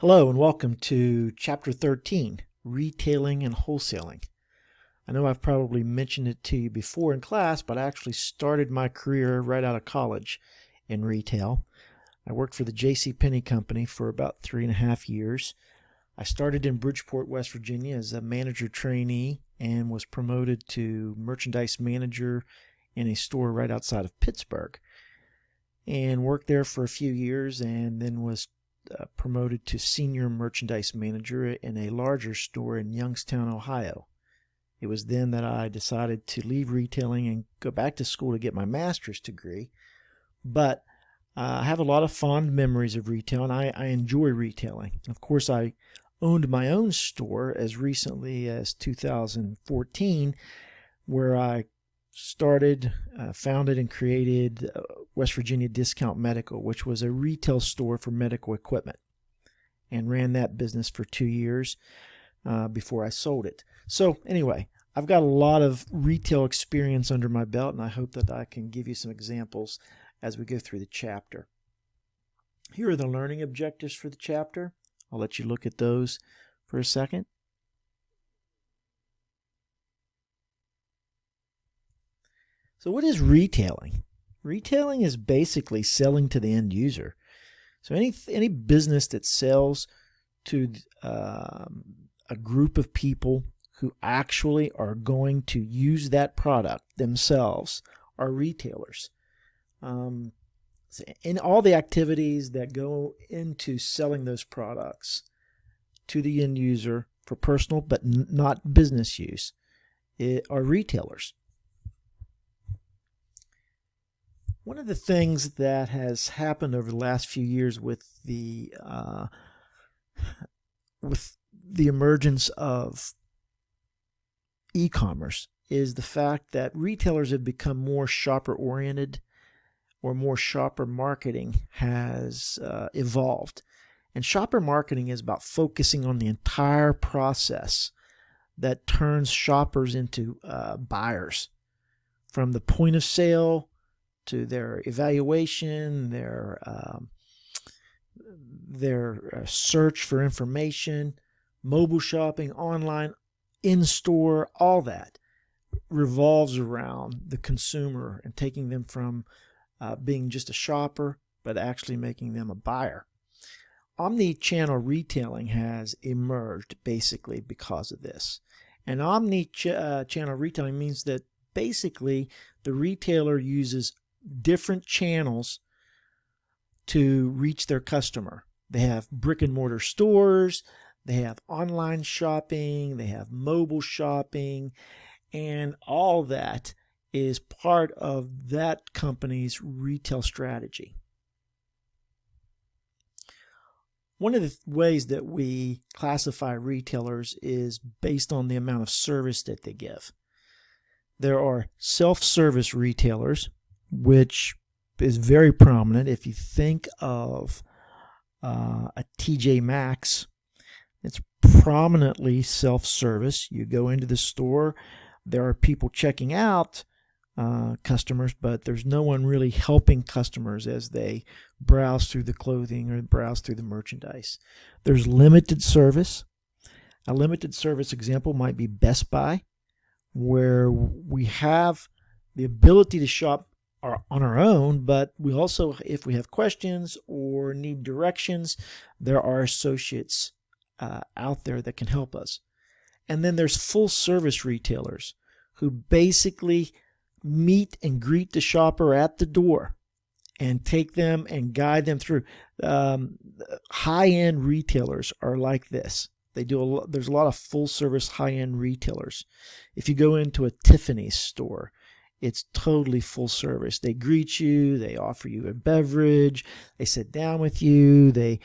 Hello and welcome to Chapter 13, Retailing and Wholesaling. I know I've probably mentioned it to you before in class, but I actually started my career right out of college in retail. I worked for the JCPenney company for about 3.5 years. I started in Bridgeport, West Virginia as a manager trainee and was promoted to merchandise manager in a store right outside of Pittsburgh. And worked there for a few years and then was promoted to senior merchandise manager in a larger store in Youngstown, Ohio. It was then that I decided to leave retailing and go back to school to get my master's degree. But I have a lot of fond memories of retail, and I enjoy retailing. Of course, I owned my own store as recently as 2014, where I founded and created West Virginia Discount Medical, which was a retail store for medical equipment, and ran that business for 2 years before I sold it. So anyway, I've got a lot of retail experience under my belt, and I hope that I can give you some examples as we go through the chapter. Here are the learning objectives for the chapter. I'll let you look at those for a second. So what is retailing? Retailing is basically selling to the end user. So any business that sells to a group of people who actually are going to use that product themselves are retailers. In all the activities that go into selling those products to the end user for personal but not business use are retailers. One of the things that has happened over the last few years with the emergence of e-commerce is the fact that retailers have become more shopper-oriented, or more shopper marketing has evolved. And shopper marketing is about focusing on the entire process that turns shoppers into buyers, from the point of sale to their evaluation, their search for information, mobile shopping, online, in-store, all that revolves around the consumer and taking them from being just a shopper, but actually making them a buyer. Omni-channel retailing has emerged basically because of this. And omni-channel retailing means that basically the retailer uses different channels to reach their customer. They have brick and mortar stores, they have online shopping, they have mobile shopping, and all that is part of that company's retail strategy. One of the ways that we classify retailers is based on the amount of service that they give. There are self-service retailers, which is very prominent. If you think of a TJ Maxx, it's prominently self-service. You go into the store, there are people checking out customers, but there's no one really helping customers as they browse through the clothing or browse through the merchandise. There's limited service. A limited service example might be Best Buy, where we have the ability to shop on our own, but we also, if we have questions or need directions, there are associates out there that can help us. And then there's full service retailers who basically meet and greet the shopper at the door and take them and guide them through. High-end retailers are like this. There's a lot of full-service high-end retailers. If you go into a Tiffany's store, it's totally full service. They greet you, they offer you a beverage, they sit down with you, they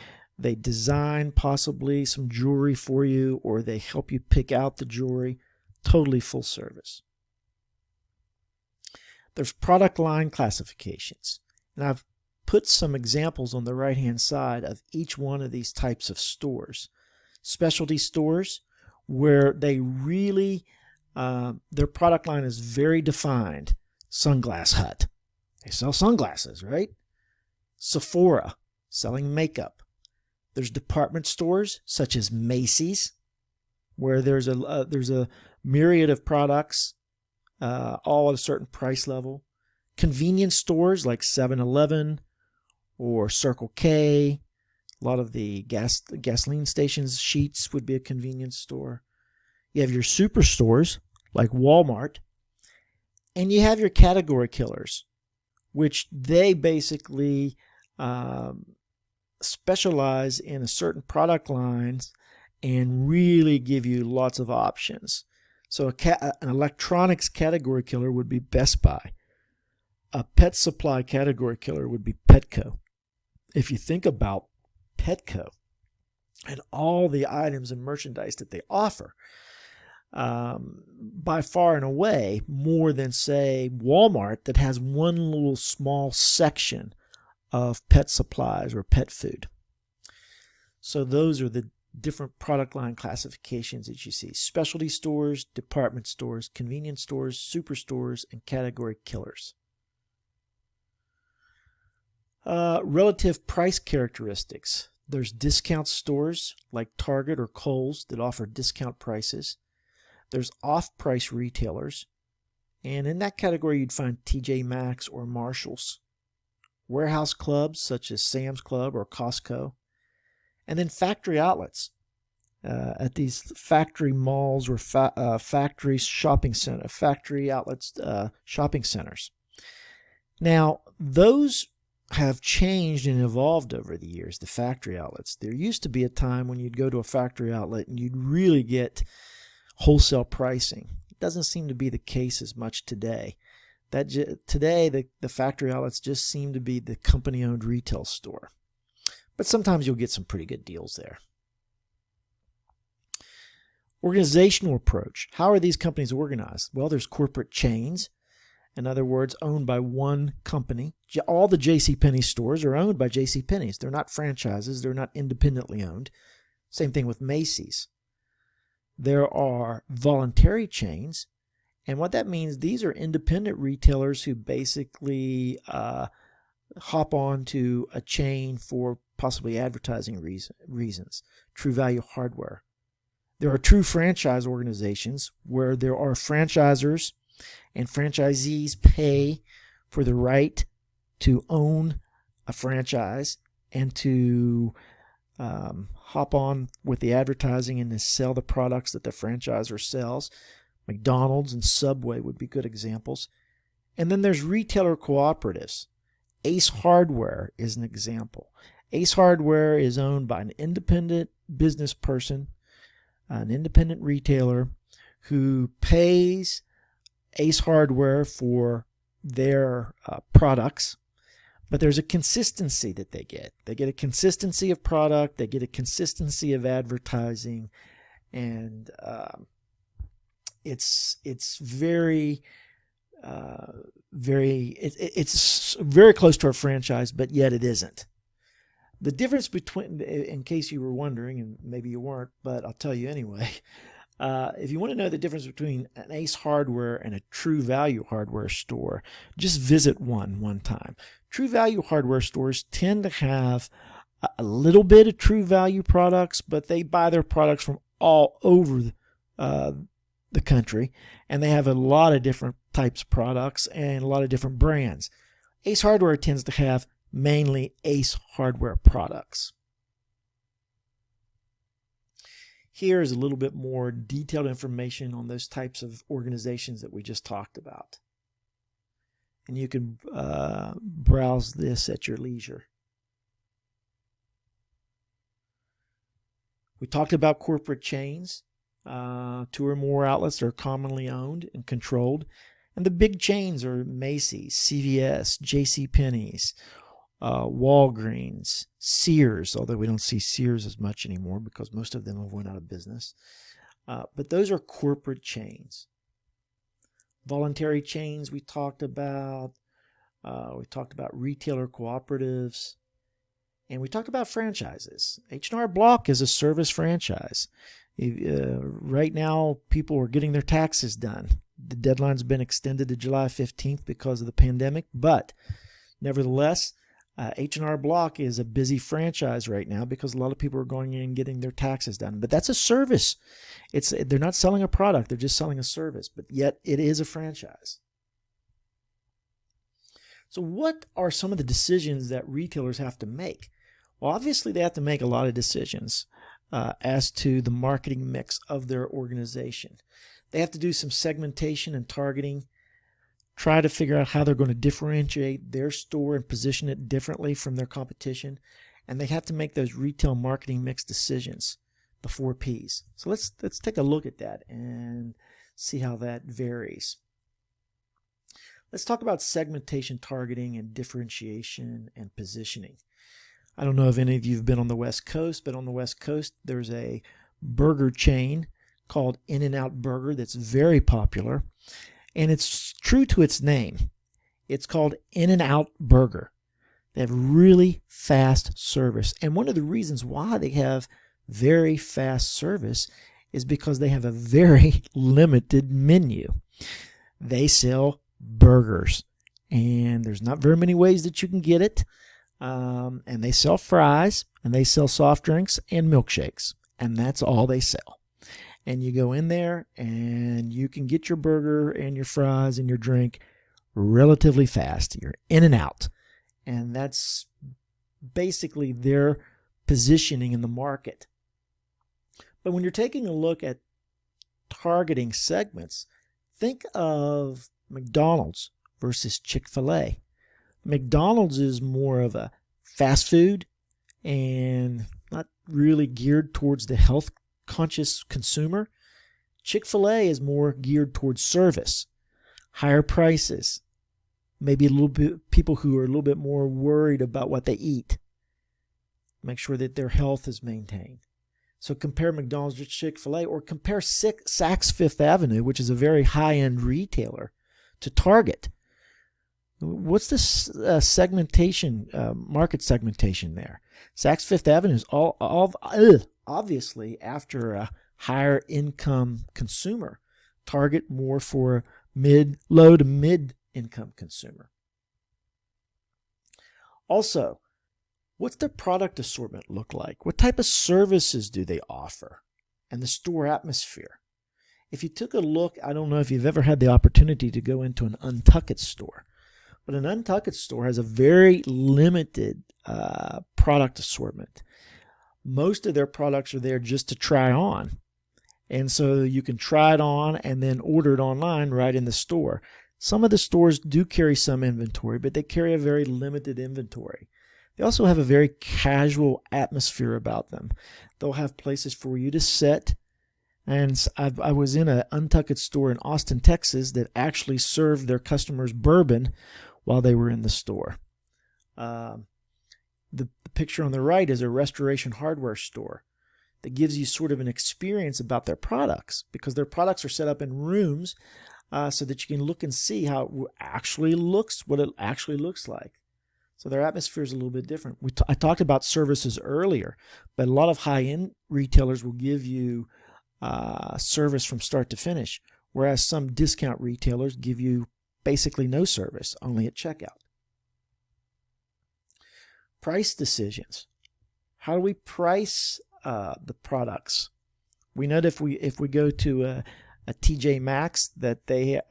design possibly some jewelry for you, or they help you pick out the jewelry. Totally full service. There's product line classifications. And I've put some examples on the right-hand side of each one of these types of stores. Specialty stores, where they really, their product line is very defined. Sunglass Hut, they sell sunglasses, right? Sephora, selling makeup. There's department stores such as Macy's, where there's a myriad of products, all at a certain price level. Convenience stores like 7-Eleven or Circle K. A lot of the gasoline stations, Sheetz would be a convenience store. You have your superstores like Walmart, and you have your category killers, which they basically specialize in a certain product lines and really give you lots of options. So an electronics category killer would be Best Buy. A pet supply category killer would be Petco. If you think about Petco and all the items and merchandise that they offer, by far and away more than, say, Walmart, that has one little small section of pet supplies or pet food. So those are the different product line classifications that you see: specialty stores, department stores, convenience stores, superstores, and category killers. Relative price characteristics. There's discount stores like Target or Kohl's that offer discount prices. There's off-price retailers, and in that category you'd find TJ Maxx or Marshall's. Warehouse clubs such as Sam's Club or Costco. And then factory outlets at these factory malls or factory outlets, shopping centers. Now, those have changed and evolved over the years, the factory outlets. There used to be a time when you'd go to a factory outlet and you'd really get wholesale pricing. It doesn't seem to be the case as much today. Today, the factory outlets just seem to be the company-owned retail store. But sometimes you'll get some pretty good deals there. Organizational approach. How are these companies organized? Well, there's corporate chains. In other words, owned by one company. All the JCPenney stores are owned by JCPenney's. They're not franchises. They're not independently owned. Same thing with Macy's. There are voluntary chains. And what that means, these are independent retailers who basically hop on to a chain for possibly advertising reasons. True Value Hardware. There are true franchise organizations where there are franchisors and franchisees pay for the right to own a franchise and to hop on with the advertising and to sell the products that the franchisor sells. McDonald's and Subway would be good examples. And then there's retailer cooperatives. Ace Hardware is an example. Ace Hardware is owned by an independent business person, an independent retailer who pays Ace Hardware for their products, but there's a consistency that they get. They get a consistency of product, they get a consistency of advertising, and it's very close to a franchise, but yet it isn't. The difference between, in case you were wondering, and maybe you weren't, but I'll tell you anyway, if you want to know the difference between an Ace Hardware and a True Value Hardware store, just visit one time. True Value Hardware stores tend to have a little bit of True Value products, but they buy their products from all over the country, and they have a lot of different types of products and a lot of different brands. Ace Hardware tends to have mainly Ace Hardware products. Here is a little bit more detailed information on those types of organizations that we just talked about. And you can browse this at your leisure. We talked about corporate chains. 2 or more outlets are commonly owned and controlled. And the big chains are Macy's, CVS, JCPenney's, Walgreens, Sears, although we don't see Sears as much anymore because most of them have went out of business. But those are corporate chains. Voluntary chains we talked about. We talked about retailer cooperatives. And we talked about franchises. H&R Block is a service franchise. Right now, people are getting their taxes done. The deadline's been extended to July 15th because of the pandemic, but nevertheless, H&R Block is a busy franchise right now because a lot of people are going in and getting their taxes done. But that's a service. They're not selling a product, they're just selling a service, but yet it is a franchise. So what are some of the decisions that retailers have to make? Well, obviously they have to make a lot of decisions as to the marketing mix of their organization. They have to do some segmentation and targeting, try to figure out how they're going to differentiate their store and position it differently from their competition. And they have to make those retail marketing mix decisions, the 4 Ps. So let's take a look at that and see how that varies. Let's talk about segmentation, targeting, and differentiation and positioning. I don't know if any of you have been on the West Coast, but on the West Coast there's a burger chain called In-N-Out Burger that's very popular. And it's true to its name. It's called In-N-Out Burger. They have really fast service. And one of the reasons why they have very fast service is because they have a very limited menu. They sell burgers. And there's not very many ways that you can get it. And they sell fries, and they sell soft drinks and milkshakes. And that's all they sell. And you go in there and you can get your burger and your fries and your drink relatively fast. You're in and out. And that's basically their positioning in the market. But when you're taking a look at targeting segments, think of McDonald's versus Chick-fil-A. McDonald's is more of a fast food and not really geared towards the health conscious consumer. Chick-fil-A is more geared towards service, higher prices, maybe a little bit people who are a little bit more worried about what they eat, make sure that their health is maintained. So compare McDonald's to Chick-fil-A, or compare Saks Fifth Avenue, which is a very high-end retailer, to Target. What's this segmentation, market segmentation there? Saks Fifth Avenue is obviously after a higher income consumer. Target more for low to mid income consumer. Also, what's their product assortment look like? What type of services do they offer? And the store atmosphere. If you took a look, I don't know if you've ever had the opportunity to go into an UNTUCKit store, but an UNTUCKit store has a very limited product assortment. Most of their products are there just to try on. And so you can try it on and then order it online right in the store. Some of the stores do carry some inventory, but they carry a very limited inventory. They also have a very casual atmosphere about them. They'll have places for you to sit. And I was in an UNTUCKit store in Austin, Texas that actually served their customers bourbon while they were in the store. The picture on the right is a restoration hardware store that gives you sort of an experience about their products, because their products are set up in rooms so that you can look and see how it actually looks, what it actually looks like. So their atmosphere is a little bit different. I talked about services earlier, but a lot of high-end retailers will give you service from start to finish, whereas some discount retailers give you basically no service, only at checkout. Price decisions. How do we price the products? We know that if we go to a TJ Maxx that they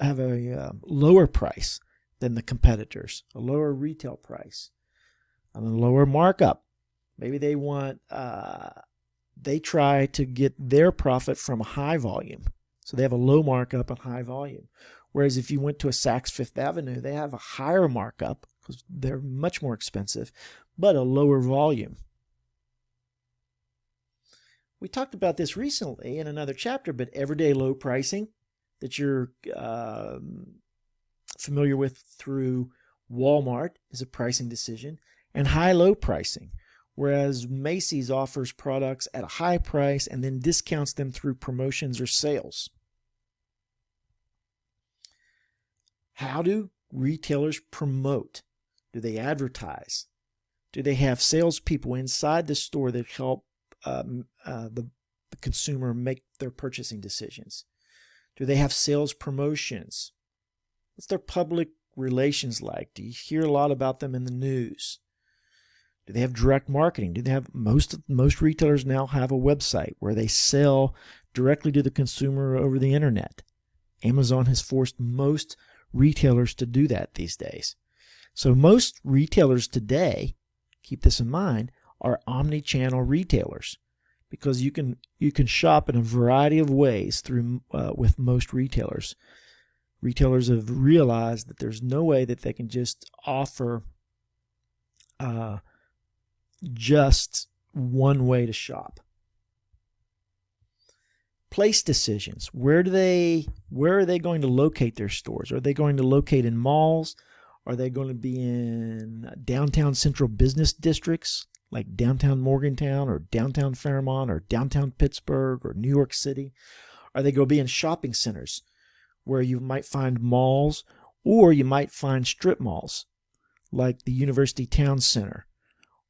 have a lower price than the competitors, a lower retail price, and a lower markup. Maybe they want they try to get their profit from a high volume, so they have a low markup and high volume. Whereas if you went to a Saks Fifth Avenue, they have a higher markup because they're much more expensive, but a lower volume. We talked about this recently in another chapter, but everyday low pricing that you're familiar with through Walmart is a pricing decision, and high-low pricing, whereas Macy's offers products at a high price and then discounts them through promotions or sales. How do retailers promote? Do they advertise? Do they have salespeople inside the store that help the consumer make their purchasing decisions? Do they have sales promotions? What's their public relations like? Do you hear a lot about them in the news? Do they have direct marketing? Do they have most retailers now have a website where they sell directly to the consumer over the internet? Amazon has forced most retailers to do that these days. So most retailers today, keep this in mind, are omni-channel retailers, because you can shop in a variety of ways through with most retailers. Retailers have realized that there's no way that they can just offer just one way to shop. Place decisions. Where are they going to locate their stores? Are they going to locate in malls? Are they going to be in downtown central business districts like downtown Morgantown or downtown Fairmont or downtown Pittsburgh or New York City? Are they going to be in shopping centers where you might find malls, or you might find strip malls like the University Town Center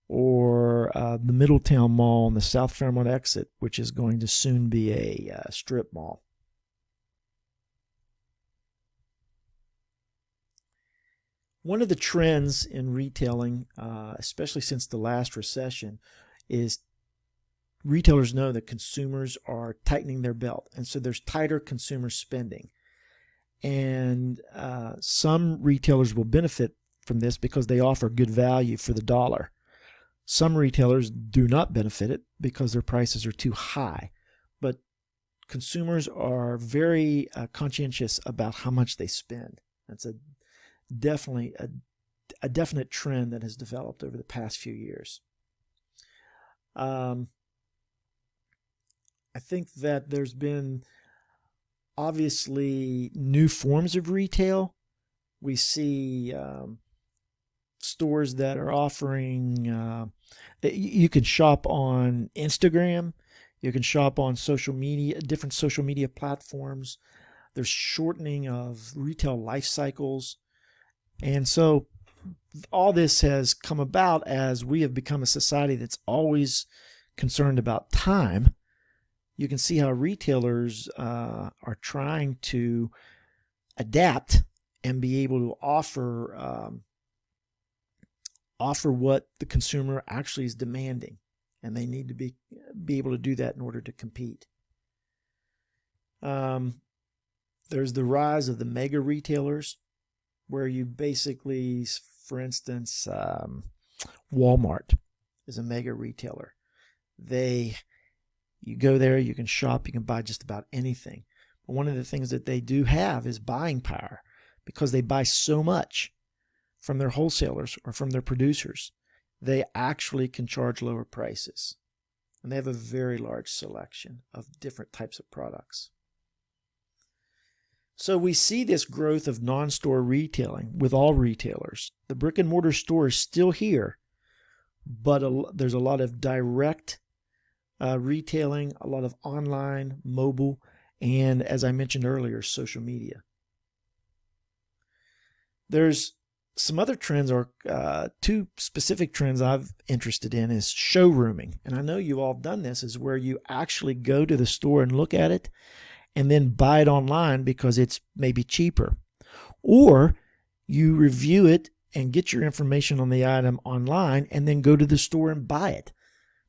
or the Middletown Mall on the South Fairmont exit, which is going to soon be a strip mall? One of the trends in retailing, especially since the last recession, is retailers know that consumers are tightening their belt, and so there's tighter consumer spending. And some retailers will benefit from this because they offer good value for the dollar. Some retailers do not benefit it because their prices are too high. But consumers are very conscientious about how much they spend. That's definitely a definite trend that has developed over the past few years. I think that there's been obviously new forms of retail. We see stores that are offering, you can shop on Instagram, you can shop on social media, different social media platforms. There's shortening of retail life cycles. And so all this has come about as we have become a society that's always concerned about time. You can see how retailers are trying to adapt and be able to offer what the consumer actually is demanding, and they need to be able to do that in order to compete. There's the rise of the mega retailers, where you basically, for instance, Walmart is a mega retailer. You go there, you can shop, you can buy just about anything. But one of the things that they do have is buying power, because they buy so much from their wholesalers or from their producers. They actually can charge lower prices. And they have a very large selection of different types of products. So we see this growth of non-store retailing with all retailers. The brick and mortar store is still here, but there's a lot of direct retailing, a lot of online, mobile, and, as I mentioned earlier, social media. There's some other trends, or two specific trends I'm interested in, is showrooming. And I know you've all done this, is where you actually go to the store and look at it and then buy it online because it's maybe cheaper. Or you review it and get your information on the item online and then go to the store and buy it.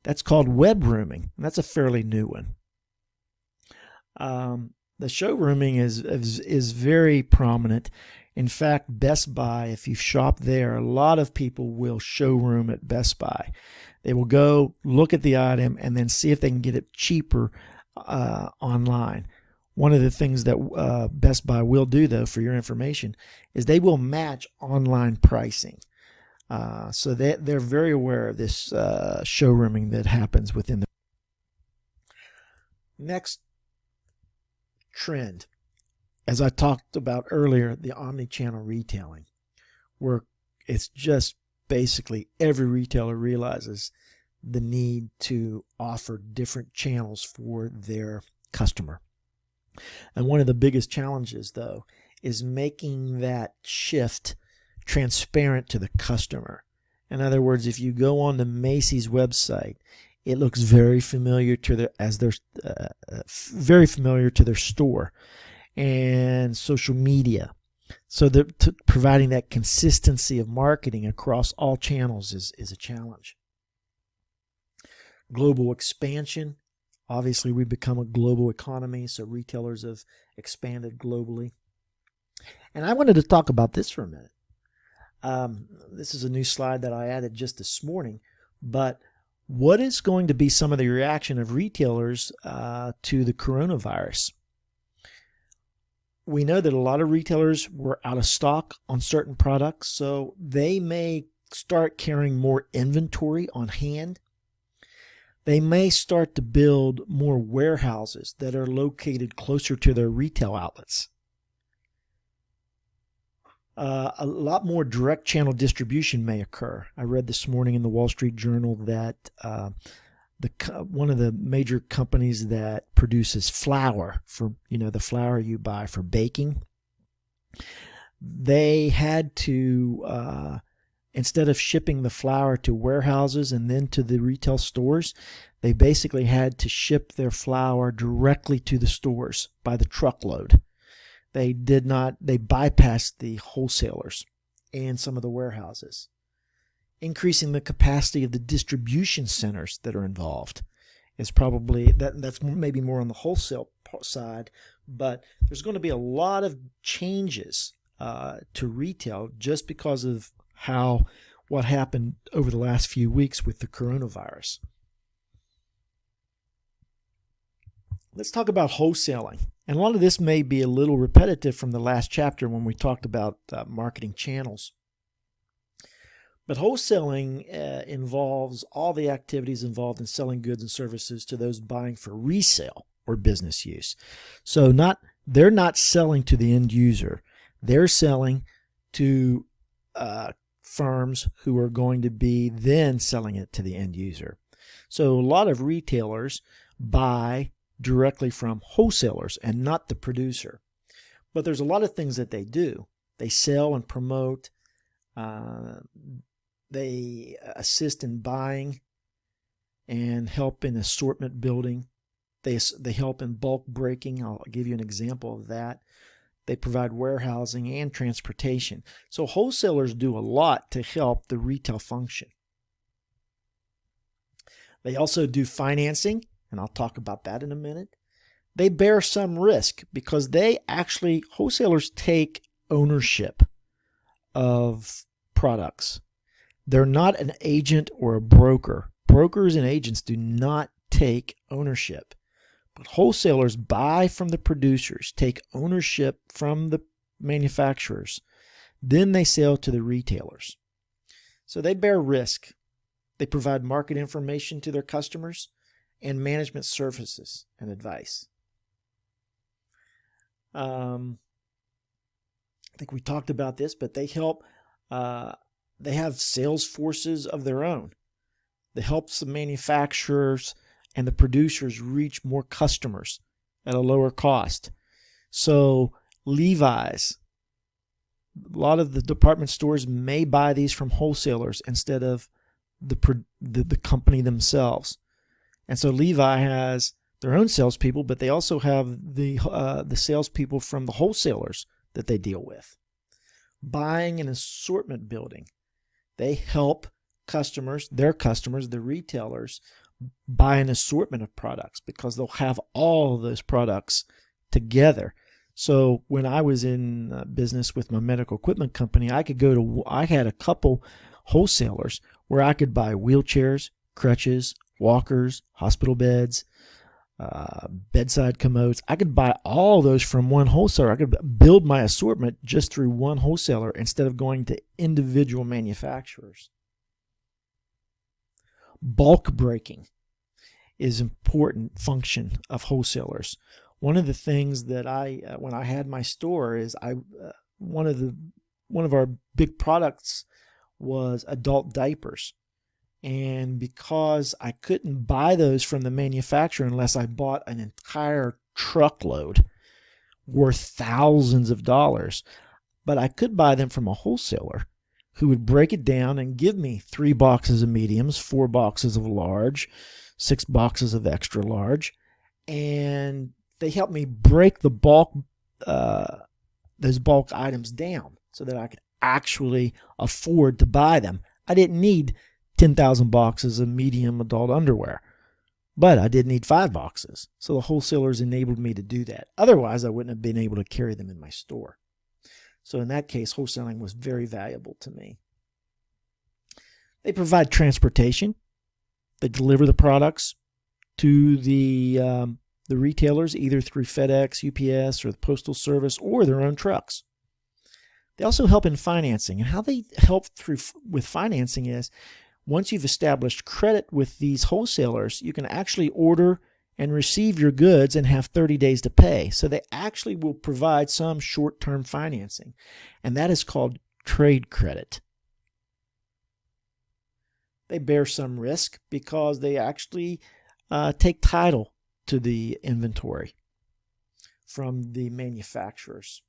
That's called web rooming. And that's a fairly new one. The showrooming is very prominent. In fact, Best Buy, if you shop there, a lot of people will showroom at Best Buy. They will go look at the item and then see if they can get it cheaper online. One of the things that Best Buy will do, though, for your information, is they will match online pricing. So they're very aware of this showrooming that happens within the. Next trend, as I talked about earlier, the omni-channel retailing, where it's just basically every retailer realizes the need to offer different channels for their customer. And one of the biggest challenges, though, is making that shift transparent to the customer. In other words, if you go on the Macy's website, it looks very familiar to their store and social media. So providing that consistency of marketing across all channels is a challenge. Global expansion. Obviously, we've become a global economy, so retailers have expanded globally. And I wanted to talk about this for a minute. This is a new slide that I added just this morning, but what is going to be some of the reaction of retailers to the coronavirus? We know that a lot of retailers were out of stock on certain products, so they may start carrying more inventory on hand. They may start to build more warehouses that are located closer to their retail outlets. A lot more direct channel distribution may occur. I read this morning in the Wall Street Journal that one of the major companies that produces flour for, the flour you buy for baking, they had to, instead of shipping the flour to warehouses and then to the retail stores, they basically had to ship their flour directly to the stores by the truckload. They bypassed the wholesalers and some of the warehouses, increasing the capacity of the distribution centers that are involved. Is probably that's maybe more on the wholesale side, but there's going to be a lot of changes to retail just because of what happened over the last few weeks with the coronavirus. Let's talk about wholesaling. And a lot of this may be a little repetitive from the last chapter when we talked about marketing channels. But wholesaling involves all the activities involved in selling goods and services to those buying for resale or business use. So they're not selling to the end user. They're selling to firms who are going to be then selling it to the end user. So a lot of retailers buy directly from wholesalers and not the producer. But there's a lot of things that they do. They sell and promote. They assist in buying and help in assortment building. They help in bulk breaking. I'll give you an example of that. They provide warehousing and transportation. So wholesalers do a lot to help the retail function. They also do financing, and I'll talk about that in a minute. They bear some risk because wholesalers take ownership of products. They're not an agent or a broker. Brokers and agents do not take ownership. But wholesalers buy from the producers, take ownership from the manufacturers. Then they sell to the retailers. So they bear risk. They provide market information to their customers and management services and advice. I think we talked about this, but they help. They have sales forces of their own that helps the manufacturers and the producers reach more customers at a lower cost. So Levi's, a lot of the department stores may buy these from wholesalers instead of the company themselves. And so Levi has their own salespeople, but they also have the salespeople from the wholesalers that they deal with. Buying and assortment building. They help their customers, the retailers, buy an assortment of products because they'll have all of those products together. So when I was in business with my medical equipment company, I had a couple wholesalers where I could buy wheelchairs, crutches, walkers, hospital beds, bedside commodes. I could buy all those from one wholesaler. I could build my assortment just through one wholesaler instead of going to individual manufacturers. Bulk breaking is an important function of wholesalers. One of the things that when I had my store is one of our big products was adult diapers. And because I couldn't buy those from the manufacturer unless I bought an entire truckload worth thousands of dollars, but I could buy them from a wholesaler who would break it down and give me 3 boxes of mediums, 4 boxes of large, 6 boxes of extra large, and they helped me break the bulk those bulk items down so that I could actually afford to buy them. I didn't need 10,000 boxes of medium adult underwear, but I did need 5 boxes. So the wholesalers enabled me to do that. Otherwise, I wouldn't have been able to carry them in my store. So in that case, wholesaling was very valuable to me. They provide transportation. They deliver the products to the retailers either through FedEx, UPS, or the Postal Service, or their own trucks. They also help in financing. And how they help with financing is once you've established credit with these wholesalers, you can actually order and receive your goods and have 30 days to pay. So they actually will provide some short-term financing, and that is called trade credit. They bear some risk because they actually take title to the inventory from the manufacturers.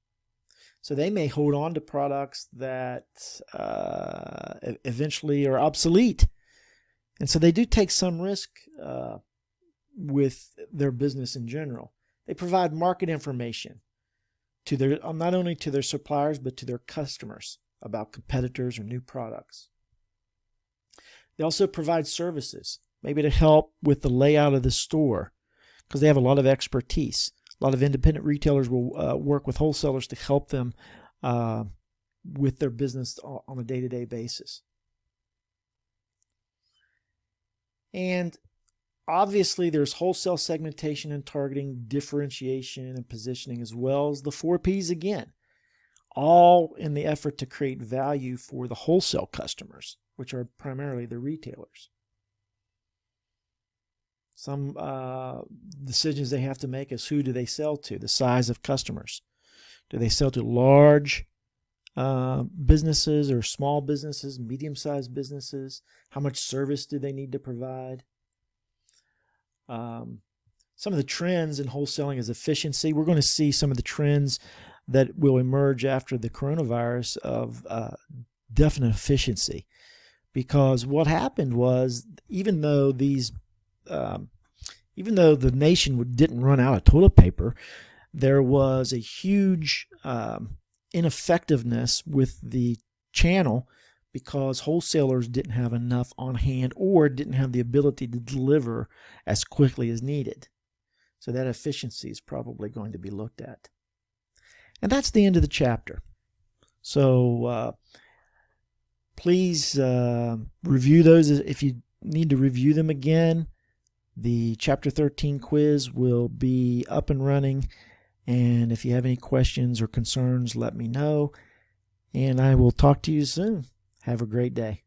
So they may hold on to products that eventually are obsolete. And so they do take some risk with their business in general. They provide market information to their not only to their suppliers, but to their customers about competitors or new products. They also provide services, maybe to help with the layout of the store, because they have a lot of expertise. A lot of independent retailers will work with wholesalers to help them with their business on a day-to-day basis. And obviously, there's wholesale segmentation and targeting, differentiation and positioning, as well as the 4 Ps again, all in the effort to create value for the wholesale customers, which are primarily the retailers. Some decisions they have to make is who do they sell to, the size of customers. Do they sell to large businesses or small businesses, medium-sized businesses? How much service do they need to provide? Some of the trends in wholesaling is efficiency. We're going to see some of the trends that will emerge after the coronavirus of definite efficiency. Because what happened was, even though the nation didn't run out of toilet paper, there was a huge ineffectiveness with the channel because wholesalers didn't have enough on hand or didn't have the ability to deliver as quickly as needed. So that efficiency is probably going to be looked at. And that's the end of the chapter. So please review those if you need to review them again. The Chapter 13 quiz will be up and running. And if you have any questions or concerns, let me know. And I will talk to you soon. Have a great day.